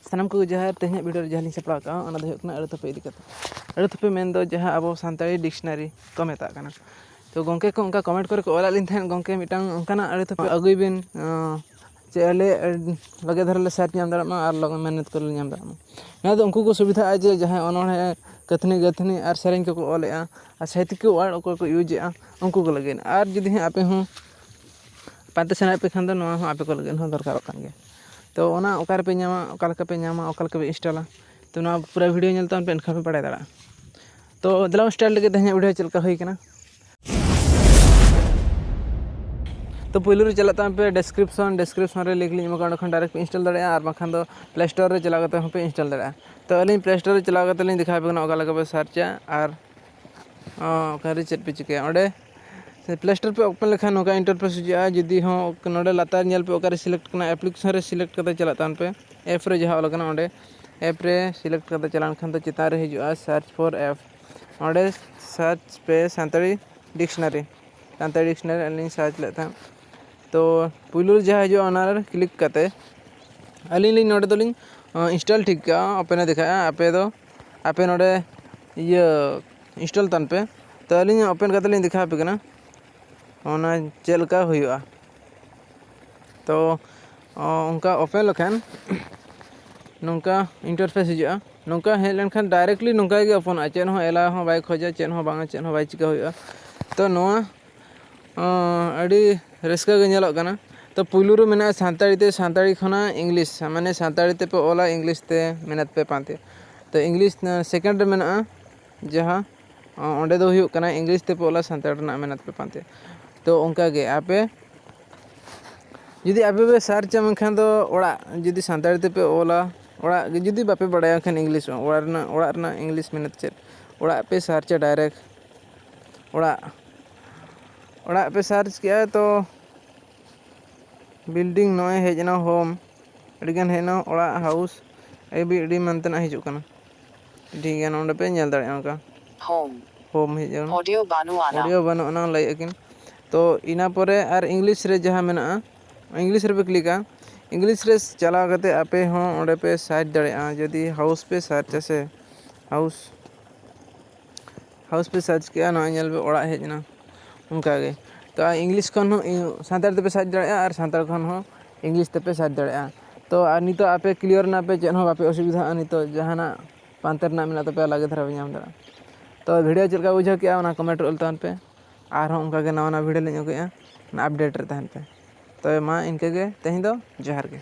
सानाम को जहाँ तेहना वीडियो जहाँ सपड़ा का अड़ा अड़े थपे इदी अड़े थपे मेन दो जहाँ अब सानताड़ी डिक्शनारी को मेता कना तो गोंके को उनका कमेंट करे को ओला लिन थेन गोंके मिटांग उनकाना अड़े थपे अगुई बिन चे अले लगे धरले सर्च नाम दाड़ामा आर लगे मेहनत कर नाम दाड़ामा ना तो उनको को सुविधा है जे जहाँ अनोणे कथनी गथनी और सेरेंग को ओलेआ और साहित्य को वाड़ को यूजेआ उनको को लगे और जुदी आपे हूँ पाते सेना पे खान दो आपे को लगे दरकार कान गया तो ओना ओकार पे नामा ओका लका पे नामा ओका लका पे इंस्टॉला तो ना पूरा वीडियो नेलता पे एनखान पे पढ़ाई दाड़ा तो दिलाव स्टाइल लगे तेहना वीडियो चलका हुई कना तो पहले चलता पे डिस्क्रिप्शन रे लिंक लिंग एम खान डायरेक्ट पे इंस्टॉल दाड़ा और बाखान दो प्ले स्टोर रे चला गते पे इंस्टॉल दाड़ा तो अली प्ले स्टोर रे चला गते लिंग दिखा पे ओका लका पे सर्चा और ओकारे चेक पे चिके ओडे प्ले स्टोर पे ओपन लेखान नोका इंटरफेस हुआ जुदी हो नोडे लातार नेल पे ओकारे सिलेक्ट करना एप्लीकेशन रे सिलेक्ट करते चलातान पे ऐप रे जहाँ लगना ओडे ऐप रे सिलेक्ट करते चलान खान तो चितान रे हिजुआ सर्च फॉर ऐप ओडे सर्च पे सानताड़ी डिक्शनारी अली सर्च लेता तो पुलू जहाँ हिजुआ ओना क्लिक करते अली लिंग नोडे तो लिंग इंस्टॉल ठीक का ओपन दिखाया आपे नोडे ये इंस्टॉल तान पे तो अली ओपन करते लिंग दिखा पे कना ओना चलका हुआ तो उनका ओपन लखान नौका इंटरफेस हिजुआ नौका हेज लेनखान डायरेक्टली नौका गे ओपन चेन हो एला हो बाय खोजा चेन हो बांगा चेन हो बाय चिका हुआ तो नोआ अड़ी रस्का गे नेलोग कना तो पुलुरु मेना सानताड़ी खना इंग्लिश माने सानताड़ी ते पे ओला इंग्लिश ते मेहनत पे पाते तो इंग्लिश सेकेंड रे मेना जहाँ ओंडे दो हुयुग कना इंग्लिश ते पे ओला सानताड़ी ना मेहनत पे पाते तो उनका गे आपे जुदी आपे पे सर्च मेखान दो ओड़ा जुदी सानताड़ी ते पे ओला ओड़ा जुदी बापे बड़ाया खान इंग्लिश ओड़ा इंग्लिश मेहनत चेक ओड़ा पे सर्च डायरेक्ट ओड़ा पे सर्च किया तो बिल्डिंग नॉय हेजना होम अड़ीगान हेना ओड़ा हाउस एबी अड़ी मनतना हिजुकना ठीक है नोंडे पे नेल दाड़े उनका होम हिजुन ऑडियो बानुआना लई अकिन तो इना परे और इंग्लिश रे जहाँ मेना इंग्लिश रे पे क्लिका इंग्लिश रे चला करते आपे हों ओंडे पे सर्च दाड़ेआ जदि हाउस पे सर्च से हाउस पे सर्च किया ना नेल पे ओड़ा हेजना उनका गे तो इंग्लिश खन हो सानताड़ ते पे सर्च दाड़ेआ और सानताड़ खन हो इंग्लिश ते पे सर्च दाड़ेआ तो नितो आपे क्लियर ना पे चेन हो बापे असुविधा नितो जहाना पांतर ना मेना तो पे लगे धरा नाम दाड़ा तो वीडियो चलका बुझा किया ओना कमेंट ओलतान पे और उनका नवा वीडियो लिंग अगुआ अपडेट रे तहन पे तो मा इनके तेहन दो जोहार गे।